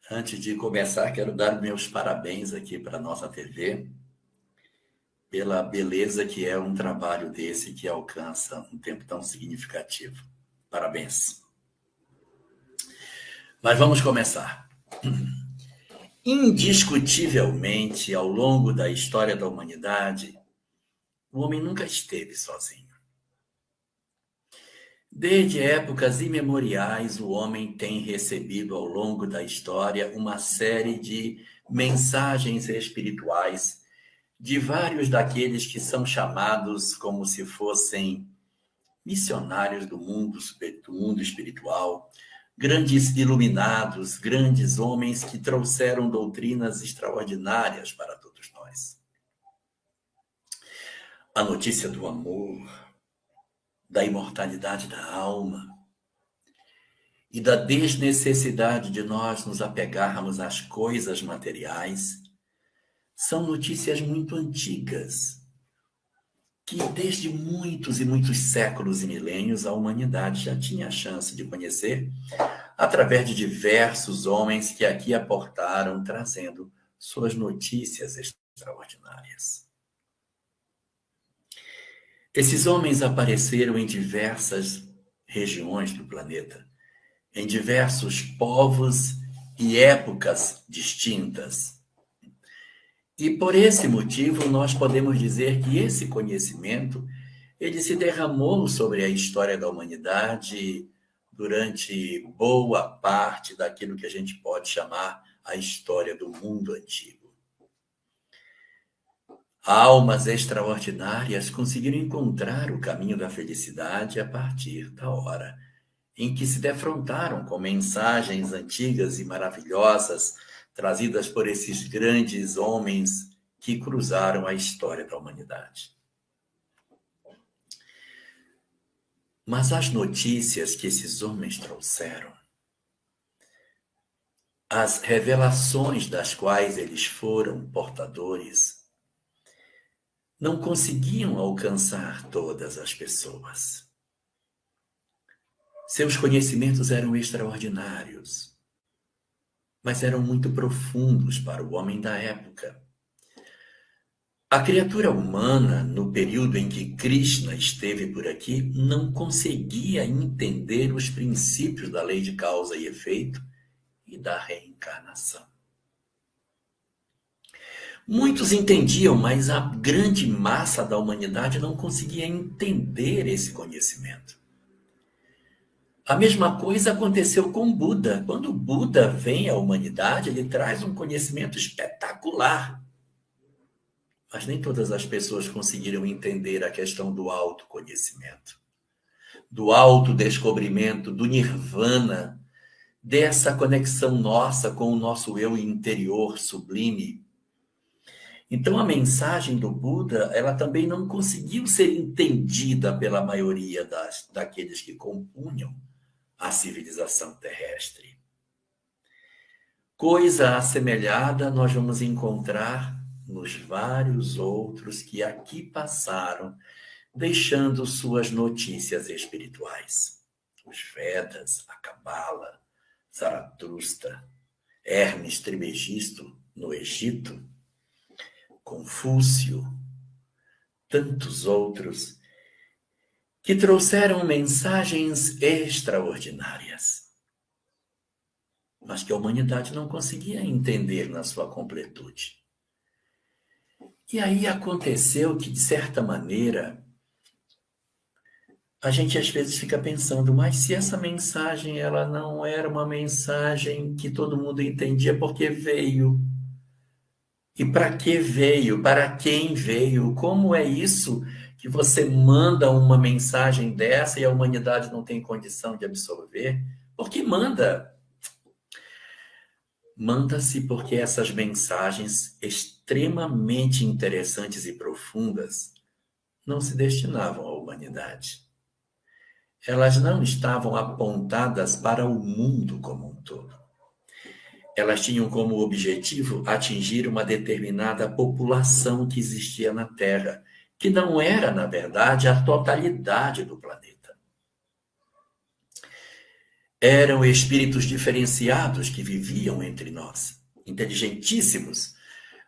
Antes de começar, quero dar meus parabéns aqui para a nossa TV, pela beleza que é um trabalho desse que alcança um tempo tão significativo. Parabéns. Mas vamos começar. Indiscutivelmente, ao longo da história da humanidade, o homem nunca esteve sozinho. Desde épocas imemoriais, o homem tem recebido ao longo da história uma série de mensagens espirituais de vários daqueles que são chamados como se fossem missionários do mundo espiritual, grandes iluminados, grandes homens que trouxeram doutrinas extraordinárias para todos nós. A notícia do amor, da imortalidade da alma e da desnecessidade de nós nos apegarmos às coisas materiais são notícias muito antigas, que desde muitos e muitos séculos e milênios a humanidade já tinha a chance de conhecer através de diversos homens que aqui aportaram, trazendo suas notícias extraordinárias. Esses homens apareceram em diversas regiões do planeta, em diversos povos e épocas distintas. E por esse motivo nós podemos dizer que esse conhecimento ele se derramou sobre a história da humanidade durante boa parte daquilo que a gente pode chamar a história do mundo antigo. Almas extraordinárias conseguiram encontrar o caminho da felicidade a partir da hora em que se defrontaram com mensagens antigas e maravilhosas trazidas por esses grandes homens que cruzaram a história da humanidade. Mas as notícias que esses homens trouxeram, as revelações das quais eles foram portadores, não conseguiam alcançar todas as pessoas. Seus conhecimentos eram extraordinários, mas eram muito profundos para o homem da época. A criatura humana, no período em que Krishna esteve por aqui, não conseguia entender os princípios da lei de causa e efeito e da reencarnação. Muitos entendiam, mas a grande massa da humanidade não conseguia entender esse conhecimento. A mesma coisa aconteceu com Buda. Quando Buda vem à humanidade, ele traz um conhecimento espetacular. Mas nem todas as pessoas conseguiram entender a questão do autoconhecimento, do autodescobrimento, do nirvana, dessa conexão nossa com o nosso eu interior sublime. Então, a mensagem do Buda, ela também não conseguiu ser entendida pela maioria daqueles que compunham a civilização terrestre. Coisa assemelhada nós vamos encontrar nos vários outros que aqui passaram, deixando suas notícias espirituais. Os Vedas, a Cabala, Zaratustra, Hermes Trismegisto no Egito, Confúcio, tantos outros que trouxeram mensagens extraordinárias, mas que a humanidade não conseguia entender na sua completude. E aí aconteceu que, de certa maneira, a gente às vezes fica pensando, mas se essa mensagem ela não era uma mensagem que todo mundo entendia, por que veio? E para que veio? Para quem veio? Como é isso que você manda uma mensagem dessa e a humanidade não tem condição de absorver? Por que manda? Manda-se porque essas mensagens extremamente interessantes e profundas não se destinavam à humanidade. Elas não estavam apontadas para o mundo como um todo. Elas tinham como objetivo atingir uma determinada população que existia na Terra, que não era, na verdade, a totalidade do planeta. Eram espíritos diferenciados que viviam entre nós, inteligentíssimos,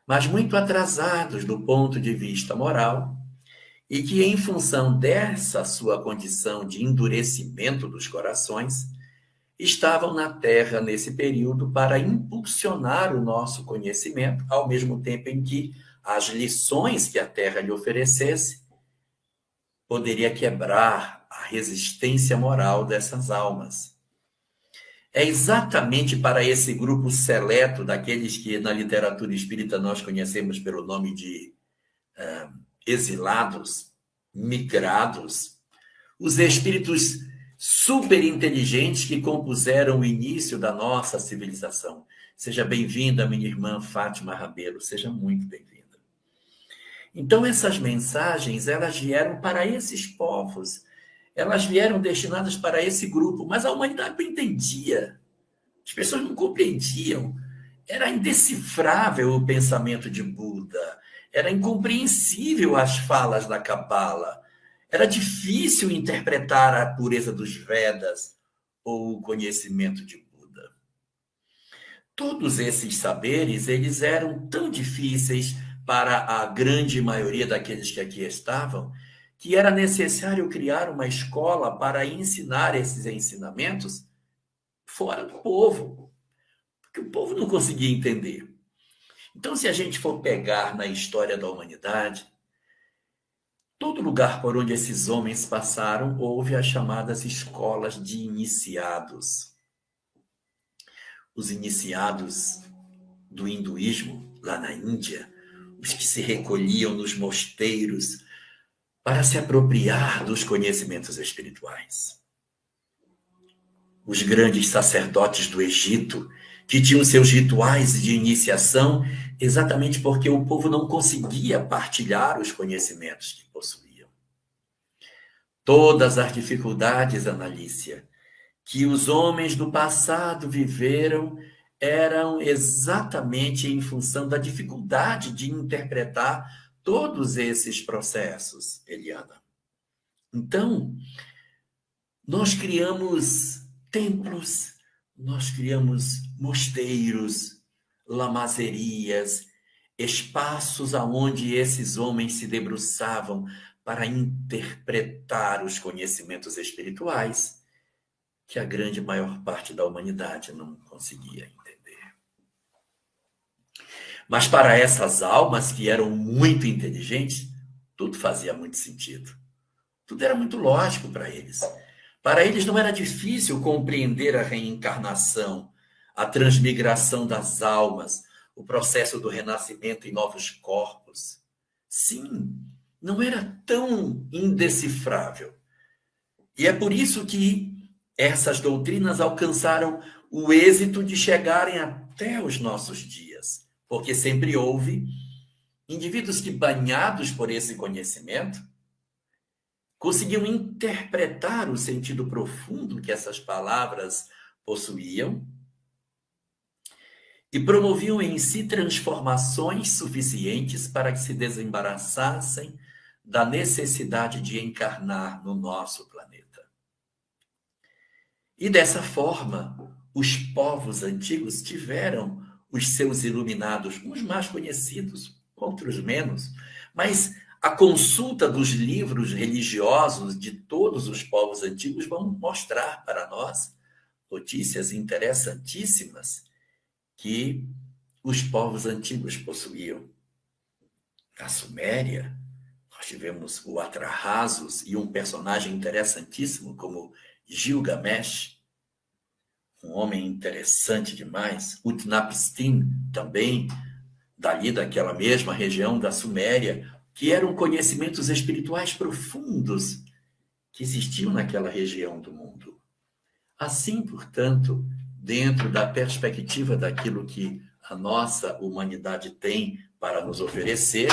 mas muito atrasados do ponto de vista moral, e que, em função dessa sua condição de endurecimento dos corações, estavam na Terra nesse período para impulsionar o nosso conhecimento, ao mesmo tempo em que as lições que a Terra lhe oferecesse poderia quebrar a resistência moral dessas almas. É exatamente para esse grupo seleto daqueles que na literatura espírita nós conhecemos pelo nome de exilados, migrados, os espíritos superinteligentes que compuseram o início da nossa civilização. Seja bem-vinda, minha irmã Fátima Rabelo, seja muito bem-vinda. Então, essas mensagens, elas vieram para esses povos, elas vieram destinadas para esse grupo, mas a humanidade não entendia, as pessoas não compreendiam, era indecifrável o pensamento de Buda, era incompreensível as falas da Cabala, era difícil interpretar a pureza dos Vedas ou o conhecimento de Buda. Todos esses saberes, eles eram tão difíceis para a grande maioria daqueles que aqui estavam, que era necessário criar uma escola para ensinar esses ensinamentos fora do povo, porque o povo não conseguia entender. Então, se a gente for pegar na história da humanidade, todo lugar por onde esses homens passaram, houve as chamadas escolas de iniciados. Os iniciados do hinduísmo, lá na Índia, os que se recolhiam nos mosteiros para se apropriar dos conhecimentos espirituais. Os grandes sacerdotes do Egito, que tinham seus rituais de iniciação, exatamente porque o povo não conseguia partilhar os conhecimentos que possuíam. Todas as dificuldades, Analícia, que os homens do passado viveram eram exatamente em função da dificuldade de interpretar todos esses processos, Eliana. Então, nós criamos templos, nós criamos mosteiros, lamazerias, espaços aonde esses homens se debruçavam para interpretar os conhecimentos espirituais que a grande maior parte da humanidade não conseguia entender. Mas para essas almas que eram muito inteligentes, tudo fazia muito sentido. Tudo era muito lógico para eles. Para eles não era difícil compreender a reencarnação, a transmigração das almas, o processo do renascimento em novos corpos. Sim, não era tão indecifrável. E é por isso que essas doutrinas alcançaram o êxito de chegarem até os nossos dias, porque sempre houve indivíduos que, banhados por esse conhecimento, conseguiam interpretar o sentido profundo que essas palavras possuíam e promoviam em si transformações suficientes para que se desembaraçassem da necessidade de encarnar no nosso planeta. E dessa forma, os povos antigos tiveram os seus iluminados, uns mais conhecidos, outros menos, mas a consulta dos livros religiosos de todos os povos antigos vão mostrar para nós notícias interessantíssimas que os povos antigos possuíam. Na Suméria, nós tivemos o Atrahasis e um personagem interessantíssimo como Gilgamesh, um homem interessante demais. Utnapishtim também, dali daquela mesma região da Suméria, que eram conhecimentos espirituais profundos que existiam naquela região do mundo. Assim, portanto, dentro da perspectiva daquilo que a nossa humanidade tem para nos oferecer,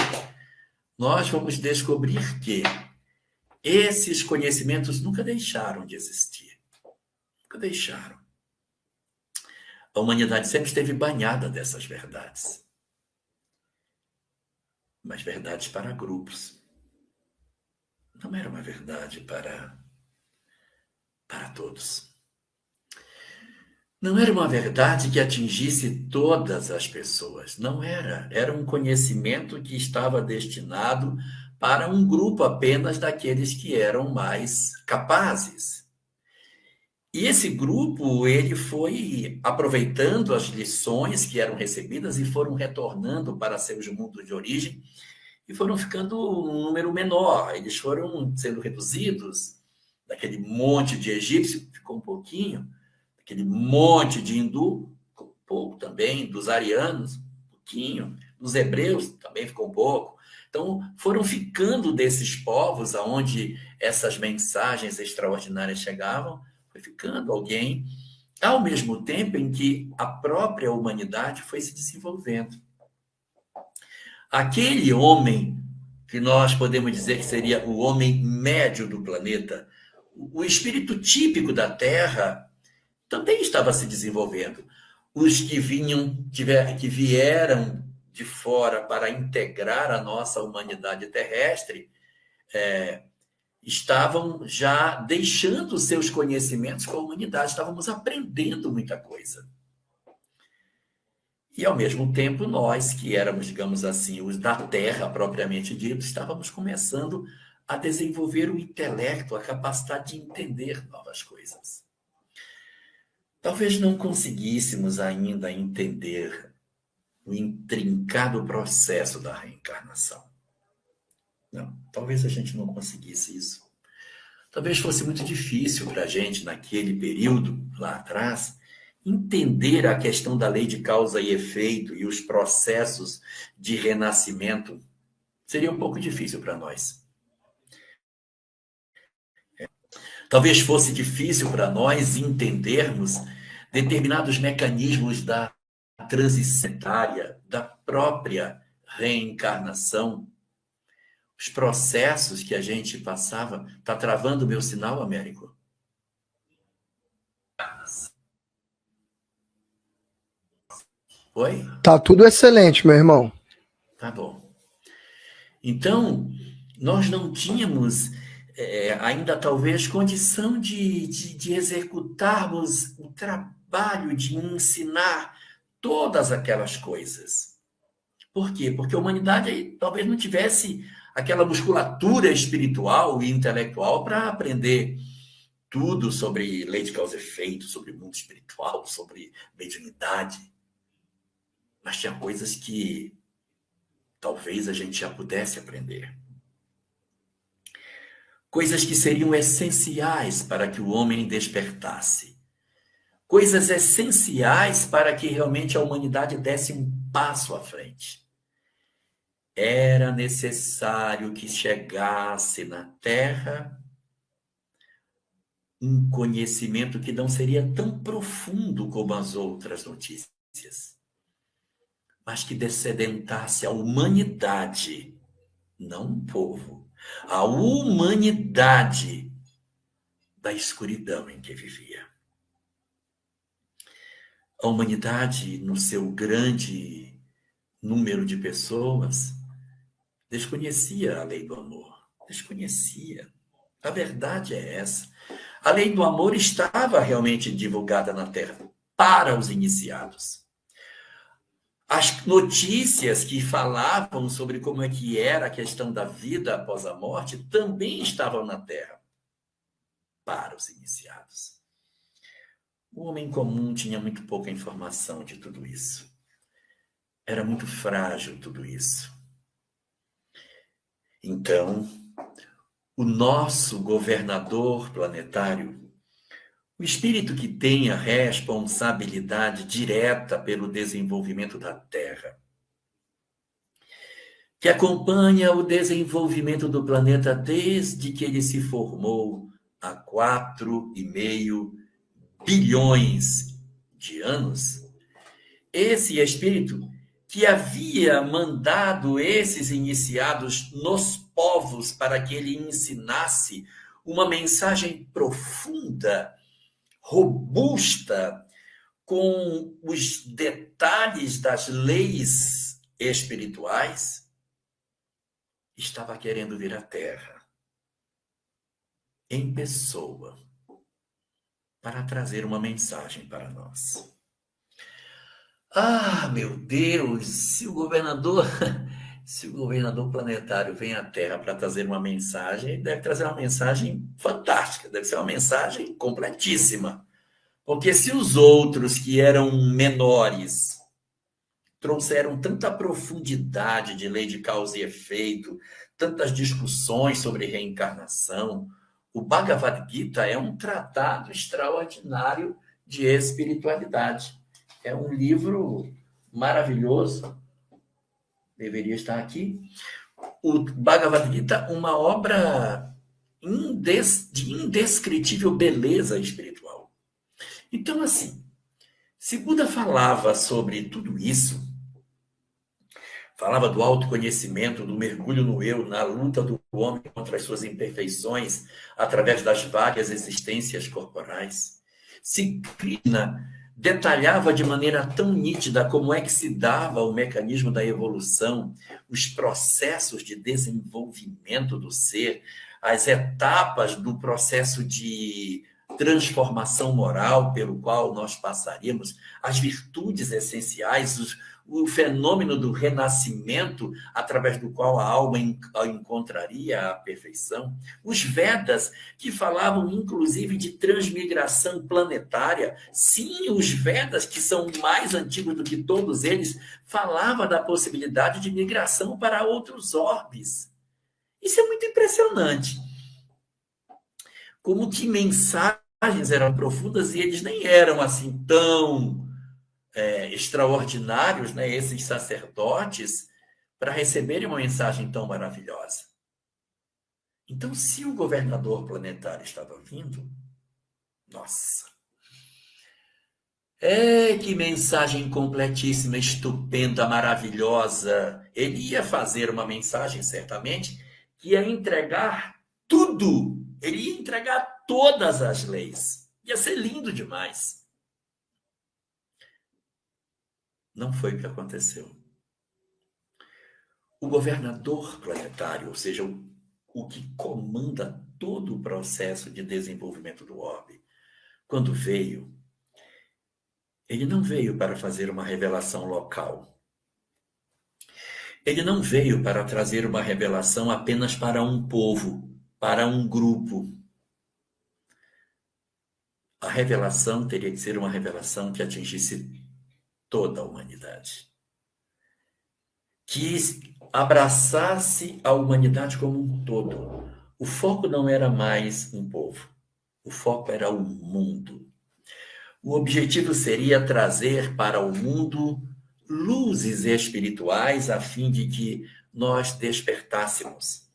nós vamos descobrir que esses conhecimentos nunca deixaram de existir. Nunca deixaram. A humanidade sempre esteve banhada dessas verdades. Mas verdades para grupos. Não era uma verdade para todos. Não era uma verdade que atingisse todas as pessoas, não era. Era um conhecimento que estava destinado para um grupo apenas daqueles que eram mais capazes. E esse grupo, ele foi aproveitando as lições que eram recebidas e foram retornando para seus mundos de origem e foram ficando um número menor. Eles foram sendo reduzidos daquele monte de egípcio, ficou um pouquinho, aquele monte de hindu, ficou um pouco também, dos arianos, um pouquinho, dos hebreus também ficou um pouco. Então, foram ficando desses povos aonde essas mensagens extraordinárias chegavam, foi ficando alguém, ao mesmo tempo em que a própria humanidade foi se desenvolvendo. Aquele homem que nós podemos dizer que seria o homem médio do planeta, o espírito típico da Terra, também estava se desenvolvendo. Os que que vieram de fora para integrar a nossa humanidade terrestre, estavam já deixando seus conhecimentos com a humanidade, estávamos aprendendo muita coisa. E, ao mesmo tempo, nós, que éramos, digamos assim, os da Terra propriamente dito, estávamos começando a desenvolver o intelecto, a capacidade de entender novas coisas. Talvez não conseguíssemos ainda entender o intrincado processo da reencarnação. Não, talvez a gente não conseguisse isso. Talvez fosse muito difícil para a gente, naquele período, lá atrás, entender a questão da lei de causa e efeito e os processos de renascimento. Seria um pouco difícil para nós. Talvez fosse difícil para nós entendermos determinados mecanismos da transição etária, da própria reencarnação, os processos que a gente passava. Está travando o meu sinal, Américo? Oi? Tá tudo excelente, meu irmão. Tá bom. Então, nós não tínhamos ainda talvez condição de executarmos o trabalho de ensinar todas aquelas coisas. Por quê? Porque a humanidade talvez não tivesse aquela musculatura espiritual e intelectual para aprender tudo sobre lei de causa e efeito, sobre o mundo espiritual, sobre mediunidade. Mas tinha coisas que talvez a gente já pudesse aprender. Coisas que seriam essenciais para que o homem despertasse. Coisas essenciais para que realmente a humanidade desse um passo à frente. Era necessário que chegasse na Terra um conhecimento que não seria tão profundo como as outras notícias, mas que descedentasse a humanidade, não um povo, a humanidade da escuridão em que vivia. A humanidade, no seu grande número de pessoas, desconhecia a lei do amor, desconhecia. A verdade é essa. A lei do amor estava realmente divulgada na Terra para os iniciados. As notícias que falavam sobre como é que era a questão da vida após a morte também estavam na Terra para os iniciados. O homem comum tinha muito pouca informação de tudo isso. Era muito frágil tudo isso. Então, o nosso governador planetário, o espírito que tem a responsabilidade direta pelo desenvolvimento da Terra, que acompanha o desenvolvimento do planeta desde que ele se formou há 4,5 bilhões de anos, esse espírito que havia mandado esses iniciados nos povos para que ele ensinasse uma mensagem profunda, robusta, com os detalhes das leis espirituais, estava querendo vir à Terra em pessoa para trazer uma mensagem para nós. Ah, meu Deus, se o governador planetário vem à Terra para trazer uma mensagem, ele deve trazer uma mensagem fantástica, deve ser uma mensagem completíssima. Porque se os outros que eram menores trouxeram tanta profundidade de lei de causa e efeito, tantas discussões sobre reencarnação, o Bhagavad Gita é um tratado extraordinário de espiritualidade. É um livro maravilhoso, deveria estar aqui. O Bhagavad Gita, uma obra de indescritível beleza espiritual. Então, assim, se Buda falava sobre tudo isso, falava do autoconhecimento, do mergulho no eu, na luta do homem contra as suas imperfeições, através das várias existências corporais, se Krishna detalhava de maneira tão nítida como é que se dava o mecanismo da evolução, os processos de desenvolvimento do ser, as etapas do processo de transformação moral pelo qual nós passaríamos, as virtudes essenciais, o fenômeno do renascimento através do qual a alma encontraria a perfeição, os Vedas que falavam inclusive de transmigração planetária, sim, os Vedas que são mais antigos do que todos eles, falavam da possibilidade de migração para outros orbes. Isso é muito impressionante. Como que mensagens eram profundas e eles nem eram assim tão extraordinários, né, esses sacerdotes, para receberem uma mensagem tão maravilhosa. Então, se o governador planetário estava vindo, nossa, que mensagem completíssima, estupenda, maravilhosa. Ele ia fazer uma mensagem, certamente, que ia entregar tudo. Ele ia entregar todas as leis. Ia ser lindo demais. Não foi o que aconteceu. O governador planetário, ou seja, o que comanda todo o processo de desenvolvimento do orbe, quando veio, ele não veio para fazer uma revelação local. Ele não veio para trazer uma revelação apenas para um povo, para um grupo. A revelação teria que ser uma revelação que atingisse toda a humanidade. Que abraçasse a humanidade como um todo. O foco não era mais um povo. O foco era o mundo. O objetivo seria trazer para o mundo luzes espirituais a fim de que nós despertássemos.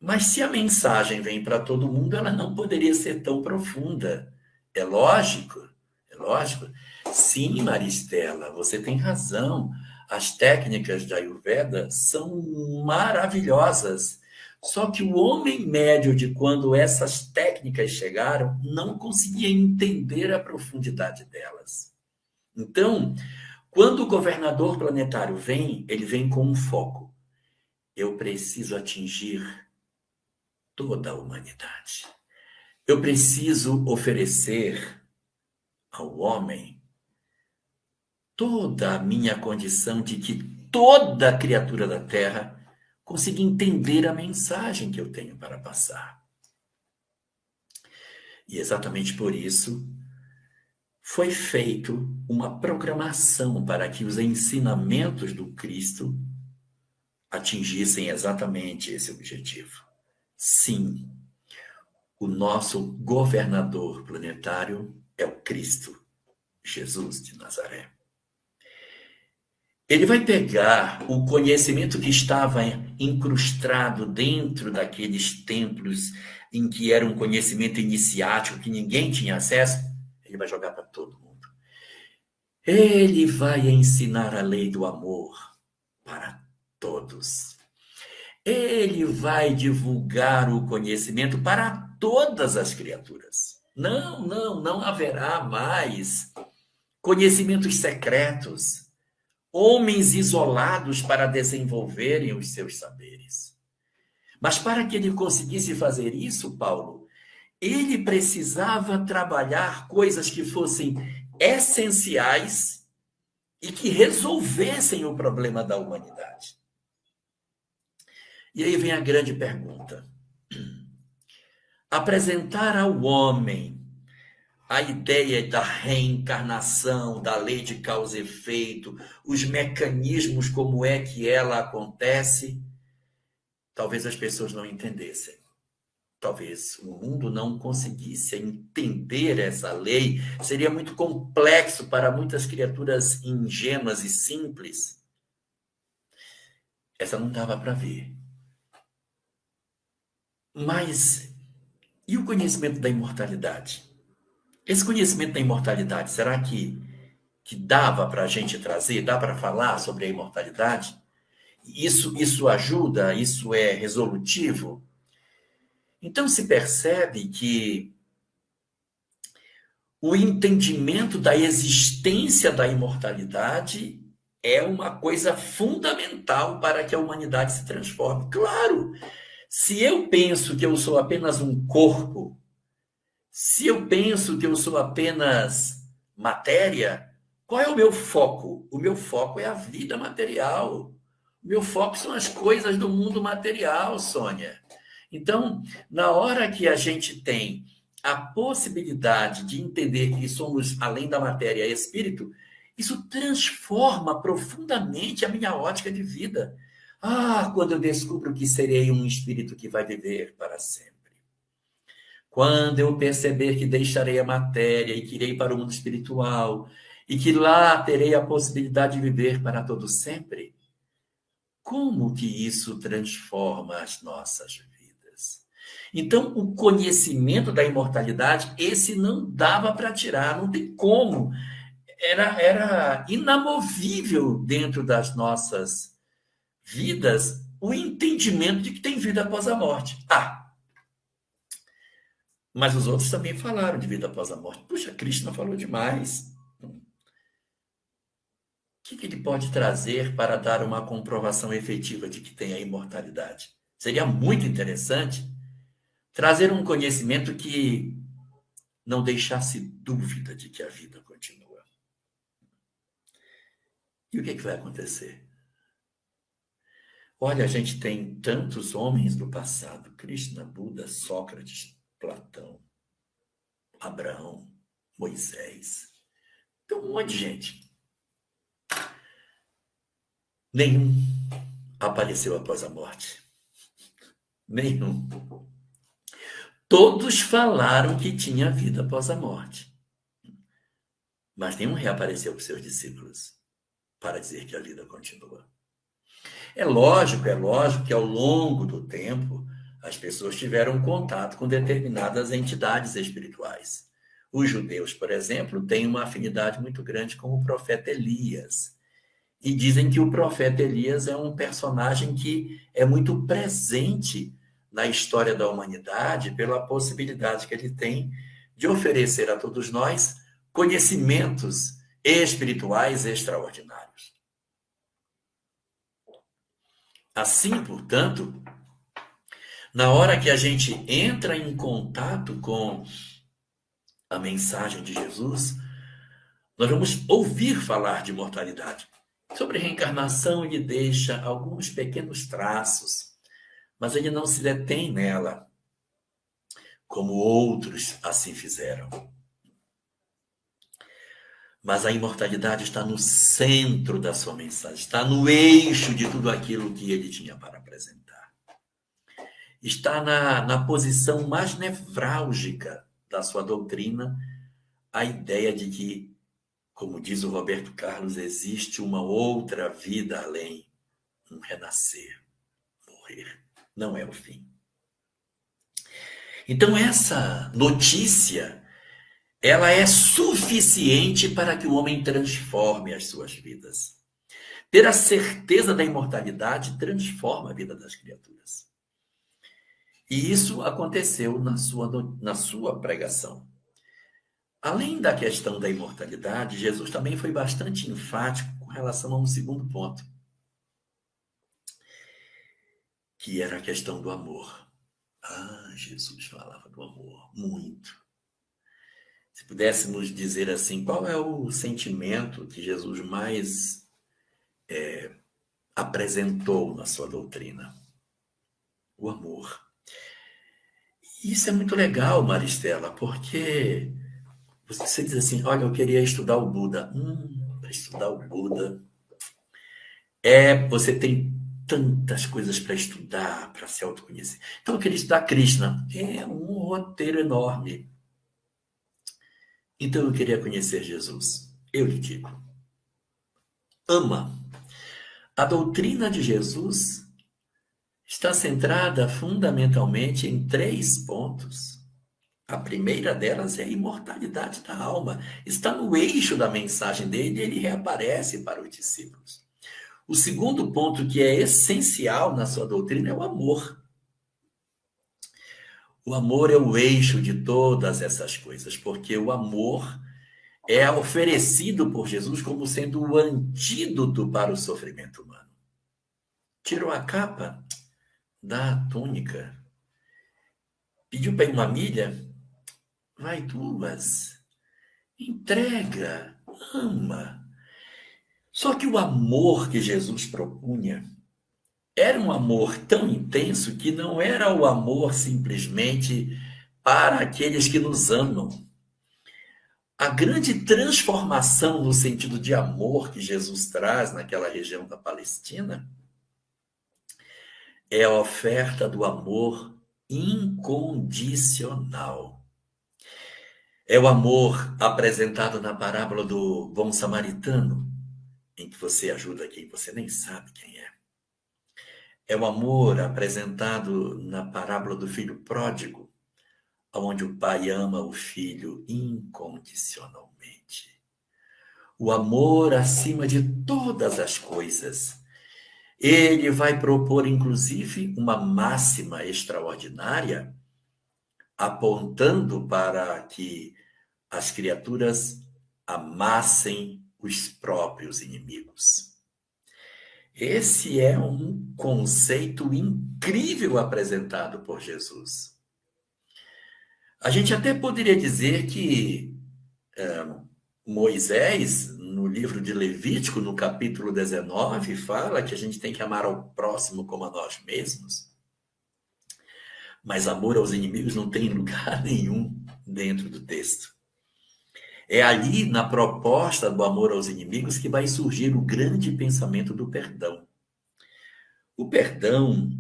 Mas se a mensagem vem para todo mundo, ela não poderia ser tão profunda. É lógico, é lógico. Sim, Maristela, você tem razão. As técnicas de Ayurveda são maravilhosas. Só que o homem médio de quando essas técnicas chegaram não conseguia entender a profundidade delas. Então, quando o governador planetário vem, ele vem com um foco. Eu preciso atingir toda a humanidade. Eu preciso oferecer ao homem toda a minha condição de que toda criatura da Terra consiga entender a mensagem que eu tenho para passar. E exatamente por isso foi feito uma programação para que os ensinamentos do Cristo atingissem exatamente esse objetivo. Sim, o nosso governador planetário é o Cristo, Jesus de Nazaré. Ele vai pegar o conhecimento que estava incrustado dentro daqueles templos em que era um conhecimento iniciático, que ninguém tinha acesso, ele vai jogar para todo mundo. Ele vai ensinar a lei do amor para todos. Ele vai divulgar o conhecimento para todas as criaturas. Não haverá mais conhecimentos secretos, homens isolados para desenvolverem os seus saberes. Mas para que ele conseguisse fazer isso, Paulo, ele precisava trabalhar coisas que fossem essenciais e que resolvessem o problema da humanidade. E aí vem a grande pergunta. Apresentar ao homem a ideia da reencarnação, da lei de causa e efeito, os mecanismos, como é que ela acontece, talvez as pessoas não entendessem. Talvez o mundo não conseguisse entender essa lei, seria muito complexo para muitas criaturas ingênuas e simples. Essa não dava para ver. Mas e o conhecimento da imortalidade? Esse conhecimento da imortalidade, será que dava para a gente trazer, dá para falar sobre a imortalidade? Isso ajuda? Isso é resolutivo? Então se percebe que o entendimento da existência da imortalidade é uma coisa fundamental para que a humanidade se transforme. Claro, se eu penso que eu sou apenas um corpo, se eu penso que eu sou apenas matéria, qual é o meu foco? O meu foco é a vida material. O meu foco são as coisas do mundo material, Sônia. Então, na hora que a gente tem a possibilidade de entender que somos, além da matéria, espírito, isso transforma profundamente a minha ótica de vida. Ah, quando eu descubro que serei um espírito que vai viver para sempre. Quando eu perceber que deixarei a matéria e que irei para o mundo espiritual, e que lá terei a possibilidade de viver para todo sempre, como que isso transforma as nossas vidas? Então, o conhecimento da imortalidade, esse não dava para tirar, não tem como. Era inamovível dentro das nossas vidas o entendimento de que tem vida após a morte. Mas os outros também falaram de vida após a morte. Puxa, Krishna falou demais. O que ele pode trazer para dar uma comprovação efetiva de que tem a imortalidade? Seria muito interessante trazer um conhecimento que não deixasse dúvida de que a vida continua. E o que vai acontecer? Olha, a gente tem tantos homens do passado: Krishna, Buda, Sócrates, Platão, Abraão, Moisés. Tem um monte de gente. Nenhum apareceu após a morte. Nenhum. Todos falaram que tinha vida após a morte. Mas nenhum reapareceu para os seus discípulos para dizer que a vida continua. É lógico que ao longo do tempo as pessoas tiveram contato com determinadas entidades espirituais. Os judeus, por exemplo, têm uma afinidade muito grande com o profeta Elias. E dizem que o profeta Elias é um personagem que é muito presente na história da humanidade pela possibilidade que ele tem de oferecer a todos nós conhecimentos espirituais extraordinários. Assim, portanto, na hora que a gente entra em contato com a mensagem de Jesus, nós vamos ouvir falar de mortalidade. Sobre reencarnação, ele deixa alguns pequenos traços, mas ele não se detém nela, como outros assim fizeram. Mas a imortalidade está no centro da sua mensagem, está no eixo de tudo aquilo que ele tinha para apresentar. Está na posição mais nevrálgica da sua doutrina, a ideia de que, como diz o Roberto Carlos, existe uma outra vida além, um renascer, morrer. Não é o fim. Então essa notícia, ela é suficiente para que o homem transforme as suas vidas. Ter a certeza da imortalidade transforma a vida das criaturas. E isso aconteceu na sua pregação. Além da questão da imortalidade, Jesus também foi bastante enfático com relação a um segundo ponto, que era a questão do amor. Jesus falava do amor, muito. Se pudéssemos dizer assim, qual é o sentimento que Jesus mais apresentou na sua doutrina? O amor. Isso é muito legal, Maristela, porque você diz assim, olha, eu queria estudar o Buda. Para estudar o Buda, você tem tantas coisas para estudar, para se autoconhecer. Então, eu queria estudar Krishna. É um roteiro enorme. Então, eu queria conhecer Jesus. Eu lhe digo, ama. A doutrina de Jesus está centrada fundamentalmente em 3 pontos. A primeira delas é a imortalidade da alma. Está no eixo da mensagem dele e ele reaparece para os discípulos. O segundo ponto, que é essencial na sua doutrina, é o amor. O amor é o eixo de todas essas coisas, porque o amor é oferecido por Jesus como sendo o antídoto para o sofrimento humano. Tirou a capa da túnica, pediu para ir 1 milha, vai 2, entrega, ama. Só que o amor que Jesus propunha era um amor tão intenso que não era o amor simplesmente para aqueles que nos amam. A grande transformação no sentido de amor que Jesus traz naquela região da Palestina é a oferta do amor incondicional. É o amor apresentado na parábola do bom samaritano, em que você ajuda quem você nem sabe quem é. É o amor apresentado na parábola do filho pródigo, onde o pai ama o filho incondicionalmente. O amor acima de todas as coisas. Ele vai propor, inclusive, uma máxima extraordinária, apontando para que as criaturas amassem os próprios inimigos. Esse é um conceito incrível apresentado por Jesus. A gente até poderia dizer que Moisés, no livro de Levítico, no capítulo 19, fala que a gente tem que amar ao próximo como a nós mesmos. Mas amor aos inimigos não tem lugar nenhum dentro do texto. É ali, na proposta do amor aos inimigos, que vai surgir o grande pensamento do perdão. O perdão,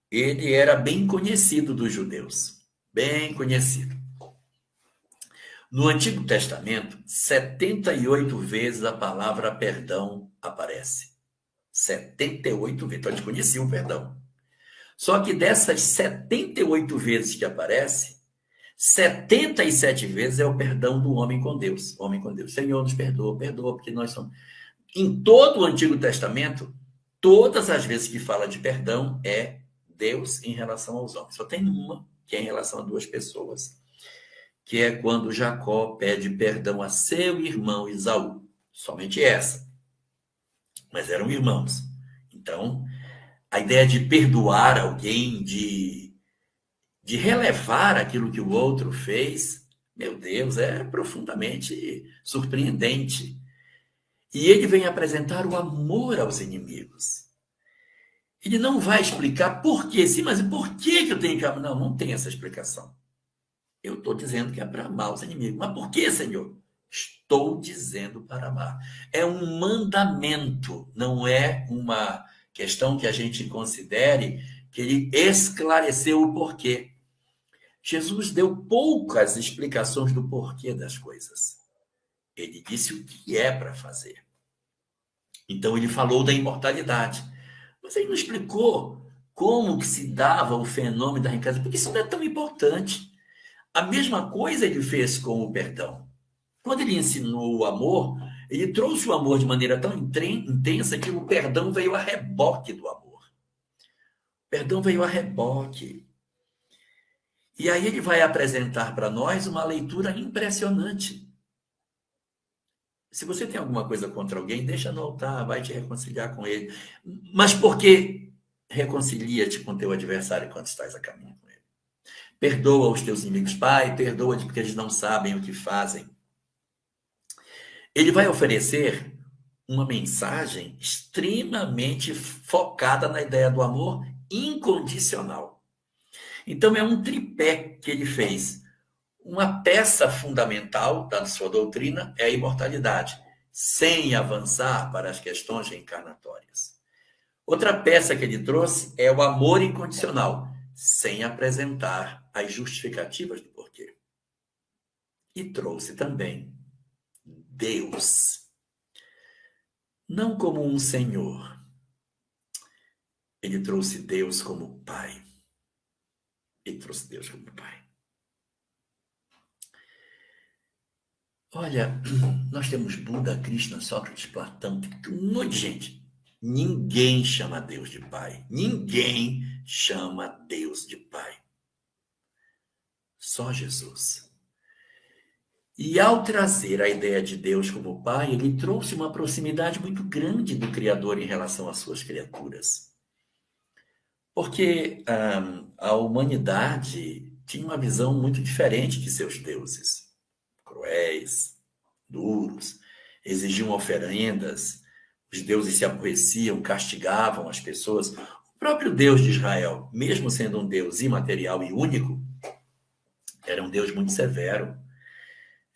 ele era bem conhecido dos judeus, bem conhecido. No Antigo Testamento, 78 vezes a palavra perdão aparece. 78 vezes. Então, a gente conhecia o perdão. Só que dessas 78 vezes que aparece, 77 vezes é o perdão do homem com Deus. Homem com Deus. Senhor, nos perdoa, perdoa, porque nós somos... Em todo o Antigo Testamento, todas as vezes que fala de perdão é Deus em relação aos homens. Só tem uma, que é em relação a 2 pessoas, que é quando Jacó pede perdão a seu irmão Esaú. Somente essa. Mas eram irmãos. Então, a ideia de perdoar alguém, de relevar aquilo que o outro fez, meu Deus, é profundamente surpreendente. E ele vem apresentar o amor aos inimigos. Ele não vai explicar por quê. Sim, mas por que eu tenho que amar? Não, não tem essa explicação. Eu estou dizendo que é para amar os inimigos. Mas por que, Senhor? Estou dizendo para amar. É um mandamento, não é uma questão que a gente considere que ele esclareceu o porquê. Jesus deu poucas explicações do porquê das coisas. Ele disse o que é para fazer. Então, ele falou da imortalidade. Mas ele não explicou como que se dava o fenômeno da reencarnação, porque isso não é tão importante. A mesma coisa ele fez com o perdão. Quando ele ensinou o amor, ele trouxe o amor de maneira tão intensa que o perdão veio a reboque do amor. O perdão veio a reboque. E aí ele vai apresentar para nós uma leitura impressionante. Se você tem alguma coisa contra alguém, deixa no altar, vai te reconciliar com ele. Mas por que reconcilia-te com teu adversário enquanto estás a caminho com ele? Perdoa os teus inimigos, Pai, perdoa-os porque eles não sabem o que fazem. Ele vai oferecer uma mensagem extremamente focada na ideia do amor incondicional. Então, é um tripé que ele fez. Uma peça fundamental da sua doutrina é a imortalidade, sem avançar para as questões reencarnatórias. Outra peça que ele trouxe é o amor incondicional, sem apresentar as justificativas do porquê. E trouxe também Deus, não como um senhor. Ele trouxe Deus como Pai. Ele trouxe Deus como Pai. Olha, nós temos Buda, Krishna, Sócrates, Platão, um monte de gente. Ninguém chama Deus de Pai. Ninguém chama Deus de Pai. Só Jesus. E ao trazer a ideia de Deus como Pai, ele trouxe uma proximidade muito grande do Criador em relação às suas criaturas. Porque a humanidade tinha uma visão muito diferente de seus deuses. Cruéis, duros, exigiam oferendas, os deuses se aborreciam, castigavam as pessoas. O próprio Deus de Israel, mesmo sendo um Deus imaterial e único, era um Deus muito severo.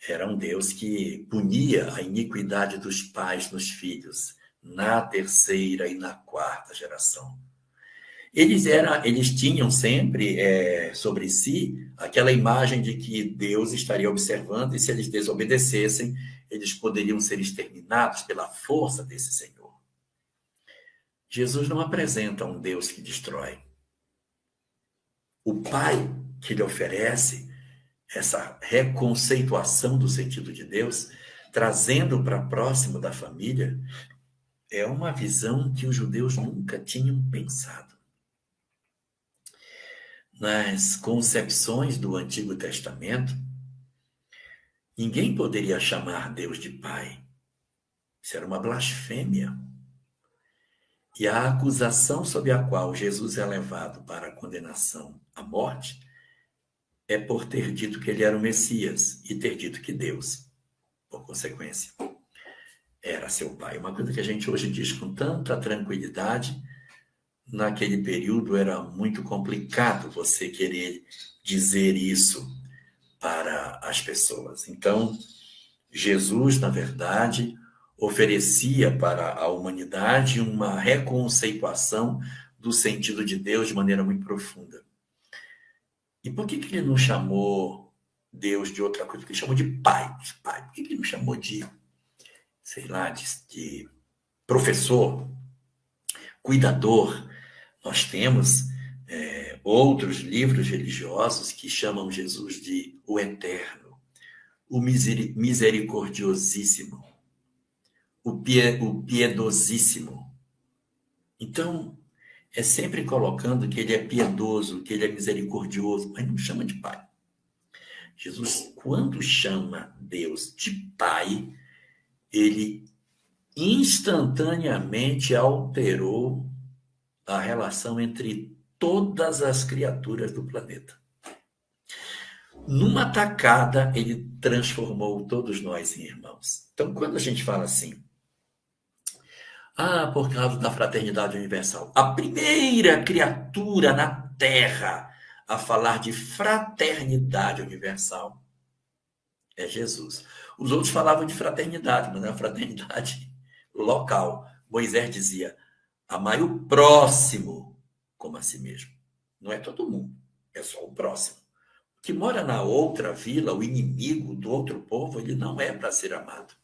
Era um Deus que punia a iniquidade dos pais nos filhos, na terceira e na quarta geração. Eles tinham sempre sobre si aquela imagem de que Deus estaria observando e se eles desobedecessem, eles poderiam ser exterminados pela força desse Senhor. Jesus não apresenta um Deus que destrói. O Pai que lhe oferece essa reconceituação do sentido de Deus, trazendo para próximo da família, é uma visão que os judeus nunca tinham pensado. Nas concepções do Antigo Testamento, ninguém poderia chamar Deus de Pai. Isso era uma blasfêmia. E a acusação sob a qual Jesus é levado para a condenação à morte é por ter dito que ele era o Messias e ter dito que Deus, por consequência, era seu Pai. Uma coisa que a gente hoje diz com tanta tranquilidade, naquele período era muito complicado você querer dizer isso para as pessoas. Então, Jesus, na verdade, oferecia para a humanidade uma reconceituação do sentido de Deus de maneira muito profunda. E por que ele não chamou Deus de outra coisa? Por que ele chamou de Pai? Por que ele não chamou de, sei lá, de professor, cuidador? Nós temos outros livros religiosos que chamam Jesus de o Eterno, o Misericordiosíssimo, o Piedosíssimo. Então, é sempre colocando que ele é piedoso, que ele é misericordioso, mas não chama de Pai. Jesus, quando chama Deus de Pai, ele instantaneamente alterou a relação entre todas as criaturas do planeta. Numa tacada, ele transformou todos nós em irmãos. Então, quando a gente fala assim, por causa da fraternidade universal. A primeira criatura na Terra a falar de fraternidade universal é Jesus. Os outros falavam de fraternidade, mas não é fraternidade local. Moisés dizia, amai o próximo como a si mesmo. Não é todo mundo, é só o próximo. O que mora na outra vila, o inimigo do outro povo, ele não é para ser amado.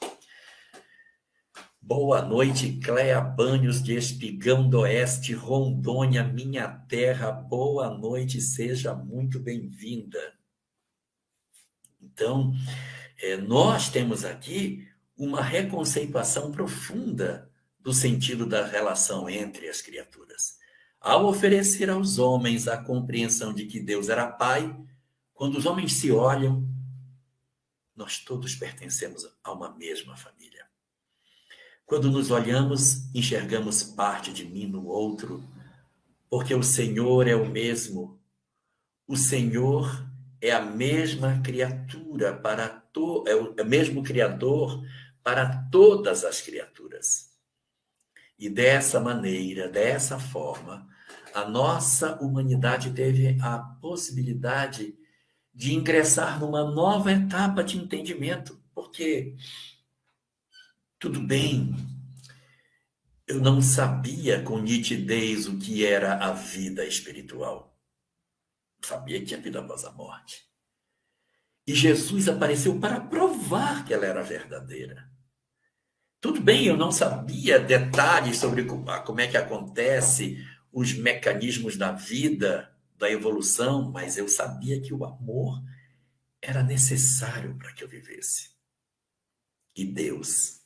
Boa noite, Cléa Banhos de Espigão do Oeste, Rondônia, minha terra. Boa noite, seja muito bem-vinda. Então, nós temos aqui uma reconceituação profunda do sentido da relação entre as criaturas. Ao oferecer aos homens a compreensão de que Deus era Pai, quando os homens se olham, nós todos pertencemos a uma mesma família. Quando nos olhamos, enxergamos parte de mim no outro, porque o Senhor é o mesmo. o Senhor é a mesma criatura é o mesmo Criador para todas as criaturas. E dessa maneira, dessa forma, a nossa humanidade teve a possibilidade de ingressar numa nova etapa de entendimento, porque tudo bem, eu não sabia com nitidez o que era a vida espiritual. Sabia que tinha vida após a morte. E Jesus apareceu para provar que ela era verdadeira. Tudo bem, eu não sabia detalhes sobre como é que acontece os mecanismos da vida, da evolução, mas eu sabia que o amor era necessário para que eu vivesse. E Deus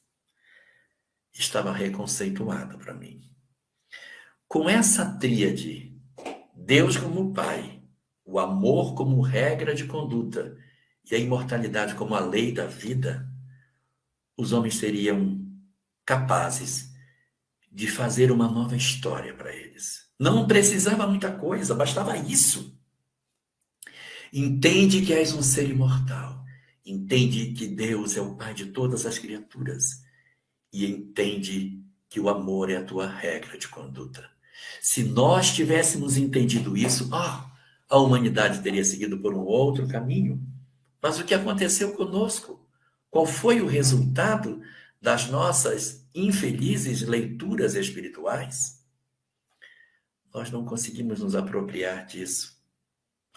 estava reconceituado para mim. Com essa tríade, Deus como Pai, o amor como regra de conduta e a imortalidade como a lei da vida, os homens seriam capazes de fazer uma nova história para eles. Não precisava muita coisa, bastava isso. Entende que és um ser imortal. Entende que Deus é o Pai de todas as criaturas. E entende que o amor é a tua regra de conduta. Se nós tivéssemos entendido isso, a humanidade teria seguido por um outro caminho. Mas o que aconteceu conosco? Qual foi o resultado das nossas infelizes leituras espirituais? Nós não conseguimos nos apropriar disso.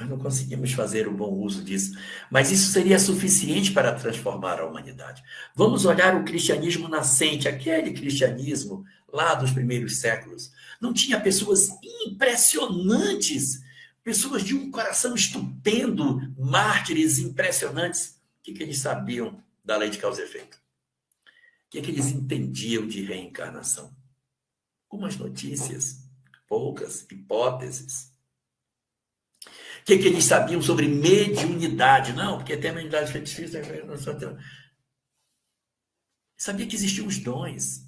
Nós não conseguimos fazer o bom uso disso. Mas isso seria suficiente para transformar a humanidade. Vamos olhar o cristianismo nascente, aquele cristianismo lá dos primeiros séculos. Não tinha pessoas impressionantes, pessoas de um coração estupendo, mártires impressionantes. O que eles sabiam da lei de causa e efeito? O que eles entendiam de reencarnação? Algumas notícias, poucas hipóteses. O que eles sabiam sobre mediunidade? Não, porque tem a mediunidade foi difícil. Sabia que existiam os dons,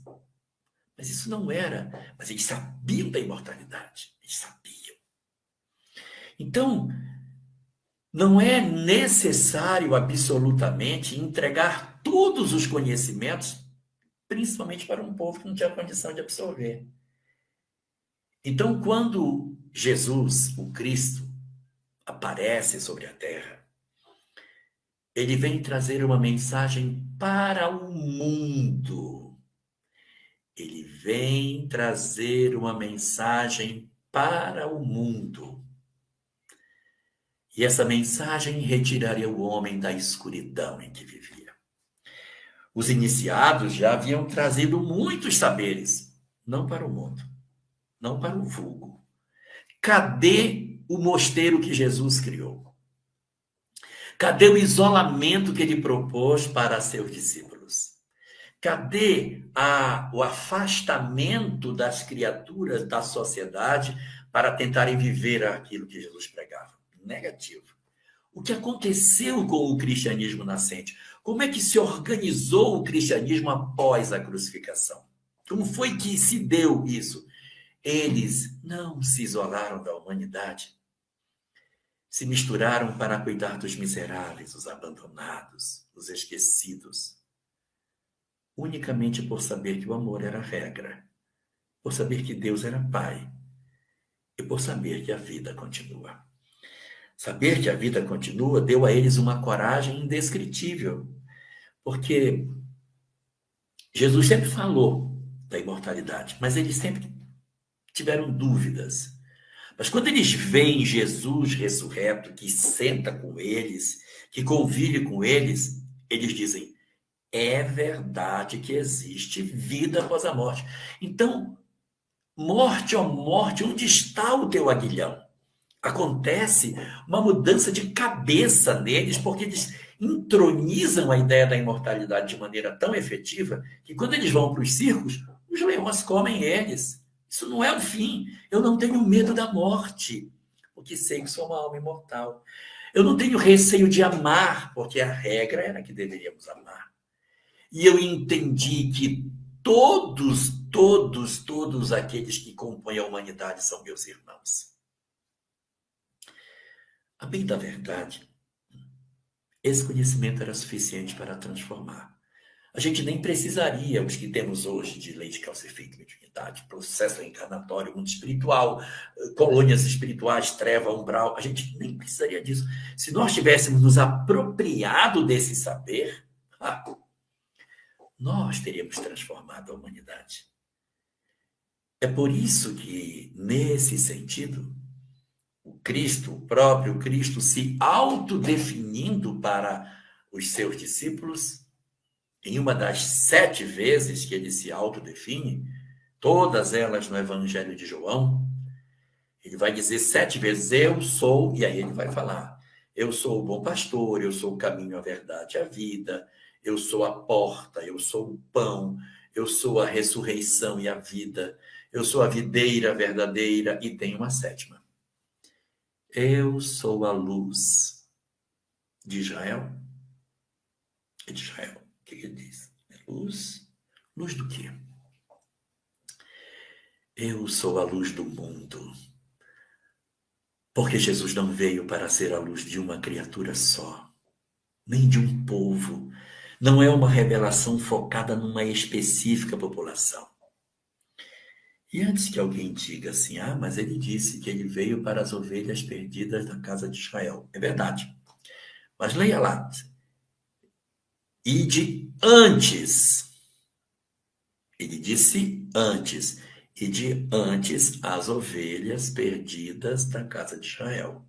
mas isso não era. Mas eles sabiam da imortalidade. Eles sabiam. Então, não é necessário absolutamente entregar todos os conhecimentos, principalmente para um povo que não tinha condição de absorver. Então, quando Jesus, o Cristo, aparece sobre a terra, ele vem trazer uma mensagem para o mundo. Ele vem trazer uma mensagem para o mundo. E essa mensagem retiraria o homem da escuridão em que vivia. Os iniciados já haviam trazido muitos saberes, não para o mundo, não para o vulgo. Cadê o mosteiro que Jesus criou? Cadê o isolamento que ele propôs para seus discípulos? Cadê o afastamento das criaturas da sociedade para tentarem viver aquilo que Jesus pregava? Negativo. O que aconteceu com o cristianismo nascente? Como é que se organizou o cristianismo após a crucificação? Como foi que se deu isso? Eles não se isolaram da humanidade. Se misturaram para cuidar dos miseráveis, os abandonados, os esquecidos. Unicamente por saber que o amor era a regra, por saber que Deus era Pai e por saber que a vida continua. Saber que a vida continua deu a eles uma coragem indescritível, porque Jesus sempre falou da imortalidade, mas eles sempre tiveram dúvidas. Mas quando eles veem Jesus ressurreto, que senta com eles, que convive com eles, eles dizem, é verdade que existe vida após a morte. Então, morte, ó morte, onde está o teu aguilhão? Acontece uma mudança de cabeça neles, porque eles entronizam a ideia da imortalidade de maneira tão efetiva que quando eles vão para os circos, os leões comem eles. Isso não é o fim. Eu não tenho medo da morte, porque sei que sou uma alma imortal. Eu não tenho receio de amar, porque a regra era que deveríamos amar. E eu entendi que todos aqueles que compõem a humanidade são meus irmãos. A bem da verdade, esse conhecimento era suficiente para transformar. A gente nem precisaria, os que temos hoje, de lei de causa e efeito, mediunidade, processo reencarnatório, mundo espiritual, colônias espirituais, treva, umbral, a gente nem precisaria disso. Se nós tivéssemos nos apropriado desse saber, nós teríamos transformado a humanidade. É por isso que, nesse sentido, o Cristo, o próprio Cristo, se autodefinindo para os seus discípulos, em uma das 7 vezes que ele se autodefine, todas elas no Evangelho de João, ele vai dizer 7 vezes, eu sou, e aí ele vai falar, eu sou o bom pastor, eu sou o caminho, a verdade, a vida, eu sou a porta, eu sou o pão, eu sou a ressurreição e a vida, eu sou a videira verdadeira, e tem uma 7ª. Eu sou a luz de Israel. É de Israel. O que ele diz? É luz? Luz do quê? Eu sou a luz do mundo. Porque Jesus não veio para ser a luz de uma criatura só, nem de um povo. Não é uma revelação focada numa específica população. E antes que alguém diga assim, mas ele disse que ele veio para as ovelhas perdidas da casa de Israel. É verdade. Mas leia lá. E de antes. Ele disse antes. E de antes as ovelhas perdidas da casa de Israel.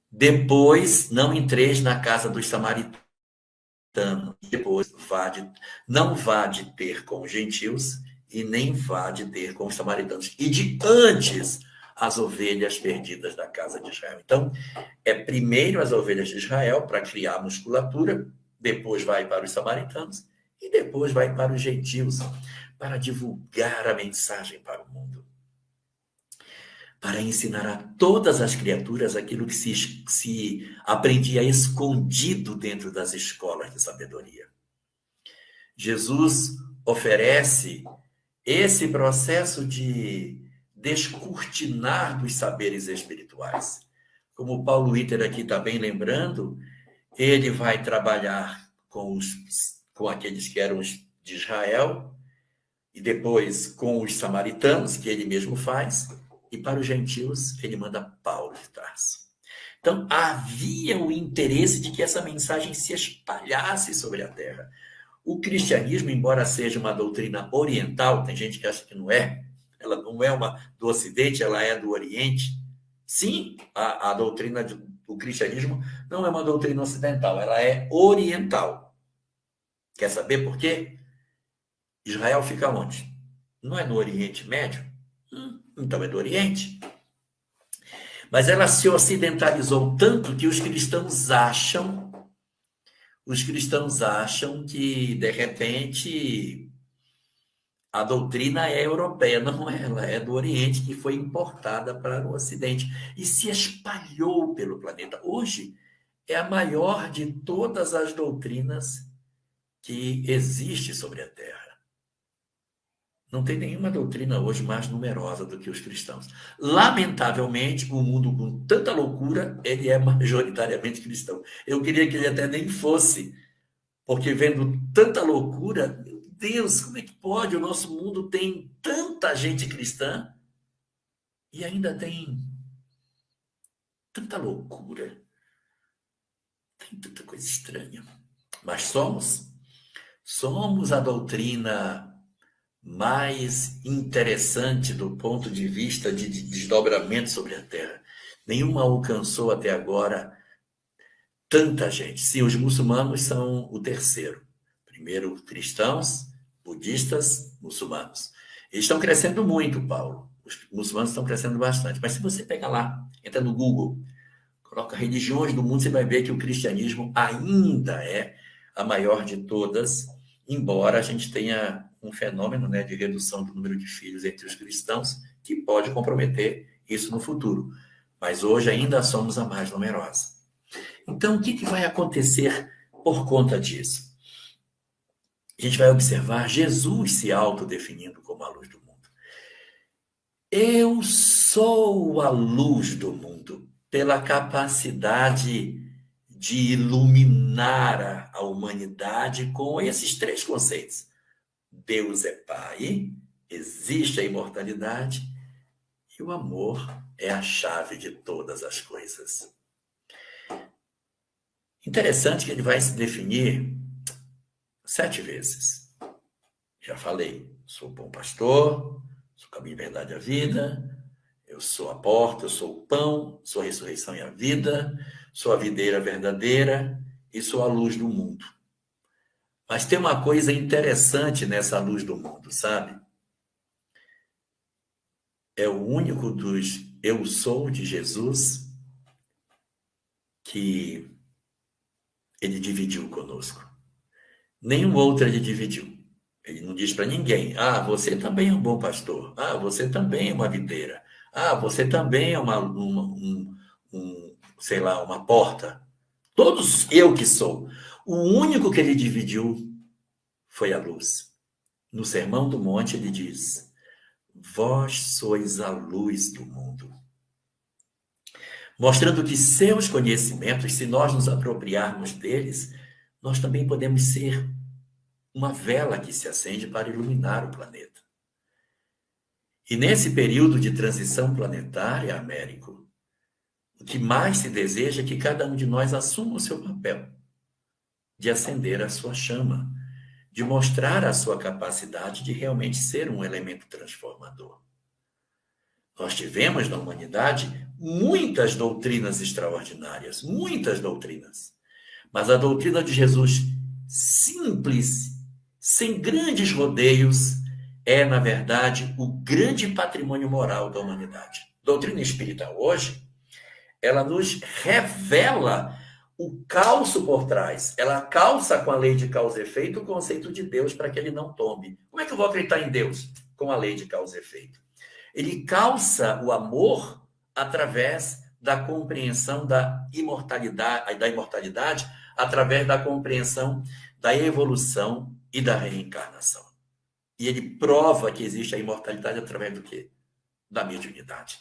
Depois, não entreis na casa dos samaritanos. Depois, não vá de ter com os gentios e nem vá de ter com os samaritanos. E de antes as ovelhas perdidas da casa de Israel. Então, é primeiro as ovelhas de Israel para criar musculatura, depois vai para os samaritanos e depois vai para os gentios para divulgar a mensagem para o mundo. Para ensinar a todas as criaturas aquilo que se aprendia escondido dentro das escolas de sabedoria. Jesus oferece esse processo de descortinar dos saberes espirituais. Como o Paulo Witter aqui está bem lembrando, ele vai trabalhar com aqueles que eram de Israel, e depois com os samaritanos, que ele mesmo faz, e para os gentios ele manda Paulo de Tarso. Então, havia o interesse de que essa mensagem se espalhasse sobre a terra. O cristianismo, embora seja uma doutrina oriental, tem gente que acha que não é, ela não é uma do Ocidente, ela é do Oriente. Sim, a doutrina do cristianismo não é uma doutrina ocidental, ela é oriental. Quer saber por quê? Israel fica onde? Não é no Oriente Médio? Então é do Oriente. Mas ela se ocidentalizou tanto que os cristãos acham que, de repente, a doutrina é europeia. Não é, ela é do Oriente, que foi importada para o Ocidente e se espalhou pelo planeta. Hoje, é a maior de todas as doutrinas que existe sobre a Terra. Não tem nenhuma doutrina hoje mais numerosa do que os cristãos. Lamentavelmente, o mundo com tanta loucura, ele é majoritariamente cristão. Eu queria que ele até nem fosse, porque vendo tanta loucura, meu Deus, como é que pode? O nosso mundo tem tanta gente cristã e ainda tem tanta loucura, tem tanta coisa estranha. Mas somos a doutrina mais interessante do ponto de vista de desdobramento sobre a Terra. Nenhuma alcançou até agora tanta gente. Sim, os muçulmanos são o terceiro. Primeiro, cristãos, budistas, muçulmanos. Eles estão crescendo muito, Paulo. Os muçulmanos estão crescendo bastante. Mas se você pega lá, entra no Google, coloca religiões do mundo, você vai ver que o cristianismo ainda é a maior de todas, embora a gente tenha um fenômeno, né, de redução do número de filhos entre os cristãos, que pode comprometer isso no futuro. Mas hoje ainda somos a mais numerosa. Então, o que vai acontecer por conta disso? A gente vai observar Jesus se autodefinindo como a luz do mundo. Eu sou a luz do mundo. pela capacidade de iluminar a humanidade com esses três conceitos. Deus é Pai, existe a imortalidade e o amor é a chave de todas as coisas. Interessante que ele vai se definir 7 vezes. Já falei, sou bom pastor, sou o caminho, a verdade e a vida, eu sou a porta, eu sou o pão, sou a ressurreição e a vida, sou a videira verdadeira e sou a luz do mundo. Mas tem uma coisa interessante nessa luz do mundo, sabe? É o único dos eu sou de Jesus que ele dividiu conosco. Nenhum outro ele dividiu. Ele não diz para ninguém, você também é um bom pastor. Você também é uma videira. Você também é sei lá, uma porta. Todos eu que sou. O único que ele dividiu foi a luz. No Sermão do Monte ele diz, vós sois a luz do mundo. Mostrando que seus conhecimentos, se nós nos apropriarmos deles, nós também podemos ser uma vela que se acende para iluminar o planeta. E nesse período de transição planetária, Américo, o que mais se deseja é que cada um de nós assuma o seu papel de acender a sua chama, de mostrar a sua capacidade de realmente ser um elemento transformador. Nós tivemos na humanidade muitas doutrinas extraordinárias, muitas doutrinas. Mas a doutrina de Jesus, simples, sem grandes rodeios, é, na verdade, o grande patrimônio moral da humanidade. Doutrina espírita hoje, ela nos revela o calço por trás. Ela calça com a lei de causa e efeito o conceito de Deus para que ele não tome. Como é que eu vou acreditar em Deus? Com a lei de causa e efeito. Ele calça o amor através da compreensão da imortalidade, através da compreensão da evolução e da reencarnação. E ele prova que existe a imortalidade através do quê? Da mediunidade.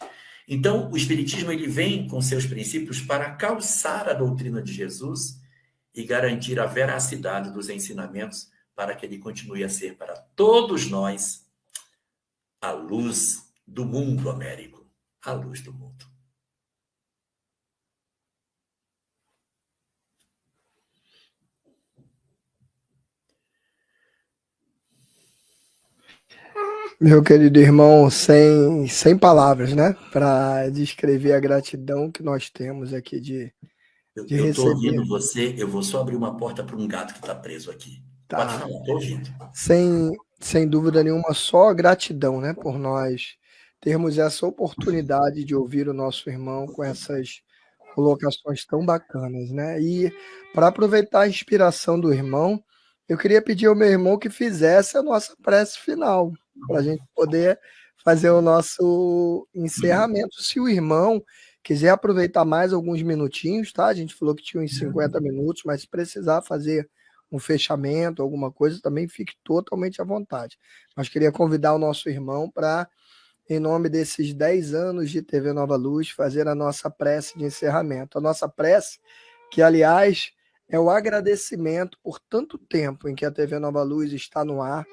Então, o Espiritismo ele vem com seus princípios para calçar a doutrina de Jesus e garantir a veracidade dos ensinamentos para que ele continue a ser para todos nós a luz do mundo, Américo. A luz do mundo. Meu querido irmão, sem palavras, né? Para descrever a gratidão que nós temos aqui de Eu estou receber. ouvindo você, eu vou só abrir uma porta para um gato que está preso aqui. Tá. Pode falar, estou ouvindo. Sem dúvida nenhuma, só gratidão, né? Por nós termos essa oportunidade de ouvir o nosso irmão com essas colocações tão bacanas, né? E para aproveitar a inspiração do irmão, eu queria pedir ao meu irmão que fizesse a nossa prece final, para a gente poder fazer o nosso encerramento. Se o irmão quiser aproveitar mais alguns minutinhos, tá? A gente falou que tinha uns 50 minutos, mas se precisar fazer um fechamento, alguma coisa, também fique totalmente à vontade. Mas queria convidar o nosso irmão para, em nome desses 10 anos de TV Nova Luz, fazer a nossa prece de encerramento. A nossa prece, que, aliás, é o agradecimento por tanto tempo em que a TV Nova Luz está no ar,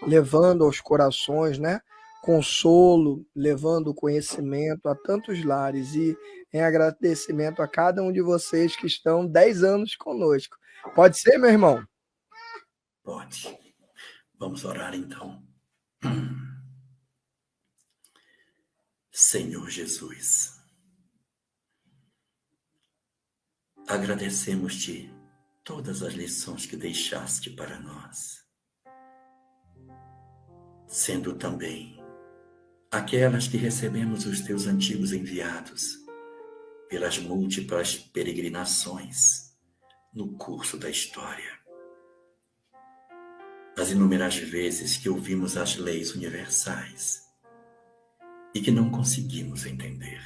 levando aos corações, né, consolo, levando conhecimento a tantos lares, e em agradecimento a cada um de vocês que estão 10 anos conosco. Pode ser, meu irmão? Pode. Vamos orar, então. Senhor Jesus, agradecemos-te todas as lições que deixaste para nós, sendo também aquelas que recebemos dos teus antigos enviados pelas múltiplas peregrinações no curso da história. As inúmeras vezes que ouvimos as leis universais e que não conseguimos entender,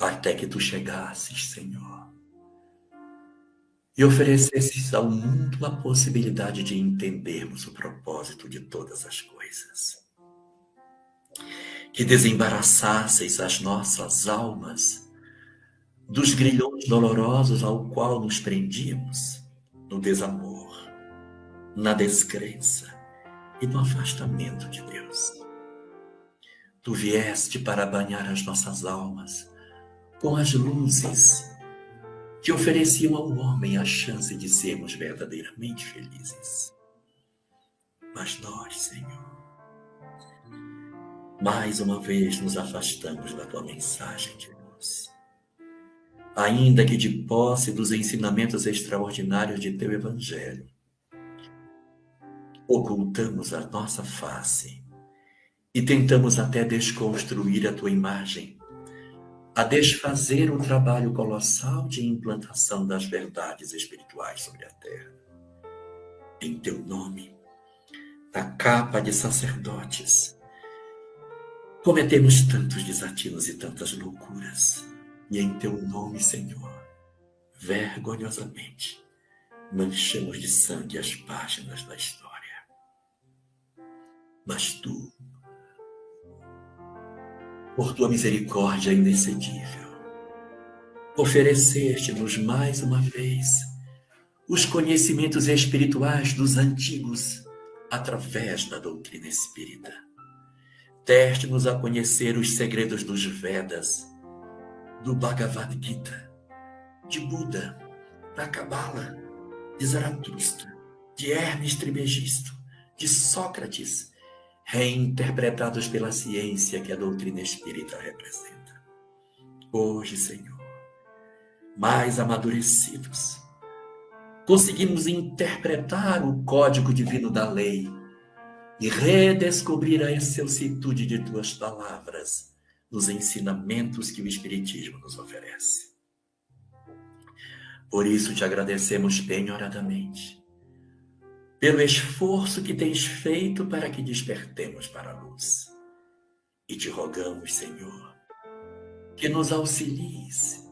até que tu chegasses, Senhor, e oferecesses ao mundo a possibilidade de entendermos o propósito de todas as coisas. Que desembaraçasseis as nossas almas dos grilhões dolorosos ao qual nos prendíamos, no desamor, na descrença e no afastamento de Deus. Tu vieste para banhar as nossas almas com as luzes que ofereciam ao homem a chance de sermos verdadeiramente felizes. Mas nós, Senhor, mais uma vez nos afastamos da tua mensagem de luz. Ainda que de posse dos ensinamentos extraordinários de teu Evangelho, ocultamos a nossa face e tentamos até desconstruir a tua imagem, a desfazer o trabalho colossal de implantação das verdades espirituais sobre a terra. Em teu nome, na capa de sacerdotes, cometemos tantos desatinos e tantas loucuras, e em teu nome, Senhor, vergonhosamente, manchamos de sangue as páginas da história. Mas tu, por tua misericórdia inexcedível, ofereceste-nos mais uma vez os conhecimentos espirituais dos antigos através da doutrina espírita. Deste-nos a conhecer os segredos dos Vedas, do Bhagavad Gita, de Buda, da Cabala, de Zaratustra, de Hermes Trismegisto, de Sócrates, reinterpretados pela ciência que a doutrina espírita representa. Hoje, Senhor, mais amadurecidos, conseguimos interpretar o código divino da lei e redescobrir a excelsitude de tuas palavras nos ensinamentos que o Espiritismo nos oferece. Por isso te agradecemos penhoradamente pelo esforço que tens feito para que despertemos para a luz. E te rogamos, Senhor, que nos auxilies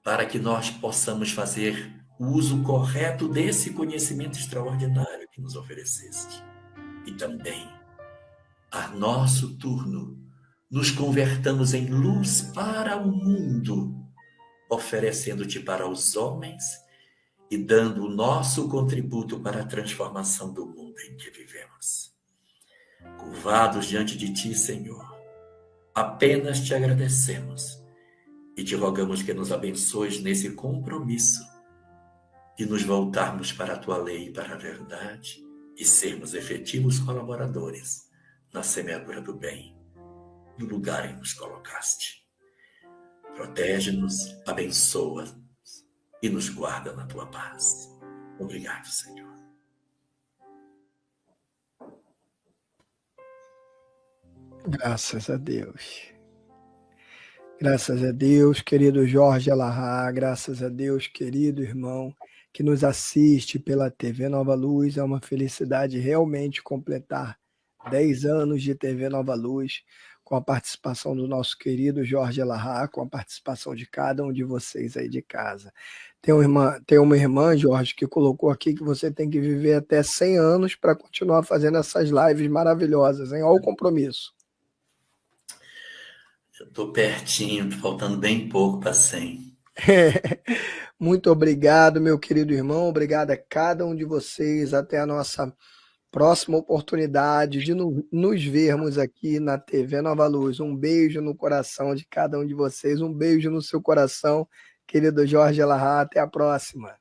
para que nós possamos fazer o uso correto desse conhecimento extraordinário que nos ofereceste. E também, a nosso turno, nos convertamos em luz para o mundo, oferecendo-te para os homens e dando o nosso contributo para a transformação do mundo em que vivemos. Curvados diante de ti, Senhor, apenas te agradecemos e te rogamos que nos abençoes nesse compromisso de nos voltarmos para a tua lei e para a verdade e sermos efetivos colaboradores na semeadura do bem, no lugar em que nos colocaste. Protege-nos, abençoa-nos e nos guarda na tua paz. Obrigado, Senhor. Graças a Deus. Graças a Deus, querido Jorge Alahá, graças a Deus, querido irmão que nos assiste pela TV Nova Luz. É uma felicidade realmente completar 10 anos de TV Nova Luz, com a participação do nosso querido Jorge Alahá, com a participação de cada um de vocês aí de casa. Tem uma irmã, Jorge, que colocou aqui que você tem que viver até 100 anos para continuar fazendo essas lives maravilhosas, hein? Olha o compromisso. Eu estou pertinho, faltando bem pouco para 100. Muito obrigado, meu querido irmão. Obrigado a cada um de vocês. Até a nossa próxima oportunidade de nos vermos aqui na TV Nova Luz. Um beijo no coração de cada um de vocês. Um beijo no seu coração, querido Jorge Alahá. Até a próxima.